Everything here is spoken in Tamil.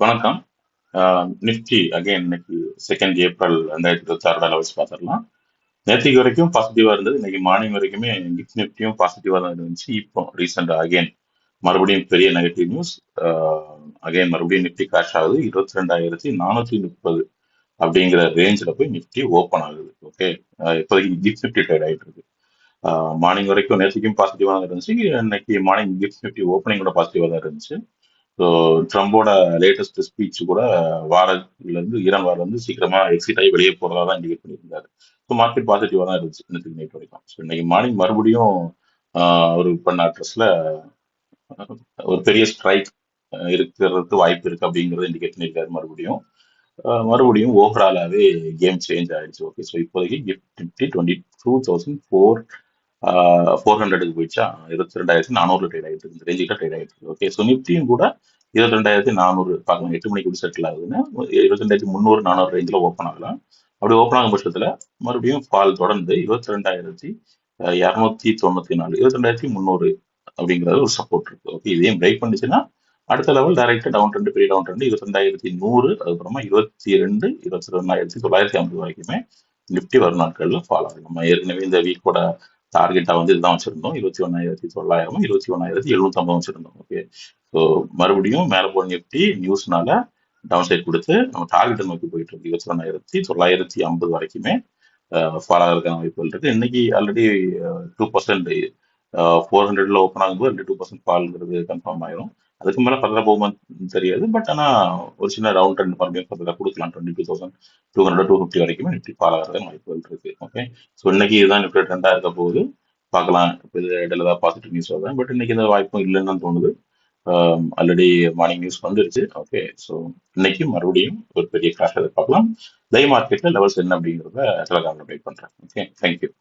வணக்கம். நிஃப்டி அகைன் இன்னைக்கு 2 ஏப்ரல் 2026 லெவல்ஸ் பார்த்துடலாம். நேற்றுக்கு வரைக்கும் பாசிட்டிவா இருந்தது. இன்னைக்கு மார்னிங் வரைக்குமே நிஃப்டியும் பாசிட்டிவா தான் இருந்துச்சு. இப்போ ரீசெண்டா அகைன் மறுபடியும் பெரிய நெகட்டிவ் நியூஸ். அகைன் மறுபடியும் நிஃப்டி கிராஷ் ஆகுது. 22,430 அப்படிங்கிற ரேஞ்சில் போய் நிஃப்டி ஓப்பன் ஆகுது. ஓகே, இப்போதைக்கு கிஃப்ட் நிஃப்டி ட்ரேட் ஆகிட்டு இருக்கு. மார்னிங் வரைக்கும் நேற்றுக்கும் பாசிட்டிவா தான் இருந்துச்சு. இன்னைக்கு மார்னிங் கிஃப்ட் நிஃப்டி ஓப்பனிங் கூட பாசிட்டிவா தான் இருந்துச்சு. ஸோ ட்ரம்போட லேட்டஸ்ட் ஸ்பீச் கூட வாரத்துல இருந்து ஈரான் வாரில் இருந்து சீக்கிரமா எக்ஸிட் ஆகி வெளியே போறதா தான் இண்டிகேட் பண்ணியிருந்தாரு. ஸோ மார்க்கெட் பாசிட்டிவா தான் இருந்துச்சு இன்னைக்கு நைட் வரைக்கும். ஸோ இன்னைக்கு மார்னிங் மறுபடியும் அவர் பண்ண அட்ரஸ்ல ஒரு பெரிய ஸ்ட்ரைக் இருக்கிறதுக்கு வாய்ப்பு இருக்கு அப்படிங்கறத இண்டிகேட் பண்ணியிருக்காரு. மறுபடியும் ஓவராலாவே கேம் சேஞ்ச் ஆயிடுச்சு. ஓகே, ஸோ இப்போதைக்கு நிஃப்டி 22,400க்கு போயிடுச்சா, 22,400 ட்ரேட் ஆகிட்டு இருக்கு. இந்த ரேஞ்சுக்கிட்ட ட்ரேட் ஆகிட்டு இருக்கு. ஓகே, ஸோ நிஃப்டியும் கூட 22,400 பார்க்கலாம். 8 மணிக்கு எப்படி செட்டில் ஆகுதுன்னா 22,300 400 ரேஞ்சில் ஓப்பன் ஆகலாம். அப்படி ஓப்பன் ஆகும் பட்சத்தில் மறுபடியும் ஃபால் தொடர்ந்து 22,294 22,300 அப்படிங்கிறது ஒரு சப்போர்ட் இருக்கு. ஓகே, இதையும் பிரேக் பண்ணிச்சுன்னா அடுத்த லெவல் டைரக்டா டவுன் ட்ரெண்ட், பெரிய டவுன் ட்ரெண்ட் 22,100, அதுக்கப்புறமா 22,950 வரைக்குமே நிஃப்டி வரும் நாட்கள்ல ஃபால் ஆகும். நம்ம ஏற்கனவே இந்த வீக்கோட டார்கெட்டா வந்து இதுதான் வச்சிருந்தோம். 21,900, 21,750 வச்சிருந்தோம். ஓகே, ஸோ மறுபடியும் மேல போன நிஃப்டி நியூஸ்னால டவுன் சைட் கொடுத்து நம்ம டார்கெட்டை நோக்கி போயிட்டு இருக்கு. 21,950 வரைக்குமே ஃபால் ஆகிறதுக்கான வாய்ப்புகள் இருக்கு. இன்னைக்கு ஆல்ரெடி 2% 400ல ஓப்பன் ஆகும்போது 2% ஃபால்ங்கிறது கன்ஃபார்ம் ஆயிரும். அதுக்கு மேல ஃபர்தரா போகுமா தெரியாது. பட் ஆனா ஒரு சின்ன ரவுண்ட் ட்ரெண்ட் மறுபடியும் ஃபர்தரா கொடுக்கலாம். 22,200 250 வரைக்குமே நிஃப்டி ஃபால் ஆகிறதுக்கான வாய்ப்புகள் இருக்கு. ஓகே, ஸோ இன்னைக்கு இதுதான் நிஃப்டி ட்ரெண்டா இருக்க போகுது. பார்க்கலாம், இது இடையில தான் பாசிட்டிவ் நியூஸ் வருது. பட் இன்னைக்கு இந்த வாய்ப்பும் இல்லைன்னு தான் தோணுது. ஆல்ரெடி மார்னிங் நியூஸ் வந்துருச்சு. ஓகே, ஸோ இன்னைக்கு மறுபடியும் ஒரு பெரிய கிராஷ் எதிர்பார்க்கலாம். லைவ் மார்க்கெட்ல லெவல்ஸ் என்ன அப்படிங்கிறத டெலகிராம்ல அப்டேட் பண்றேன். Okay, thank you.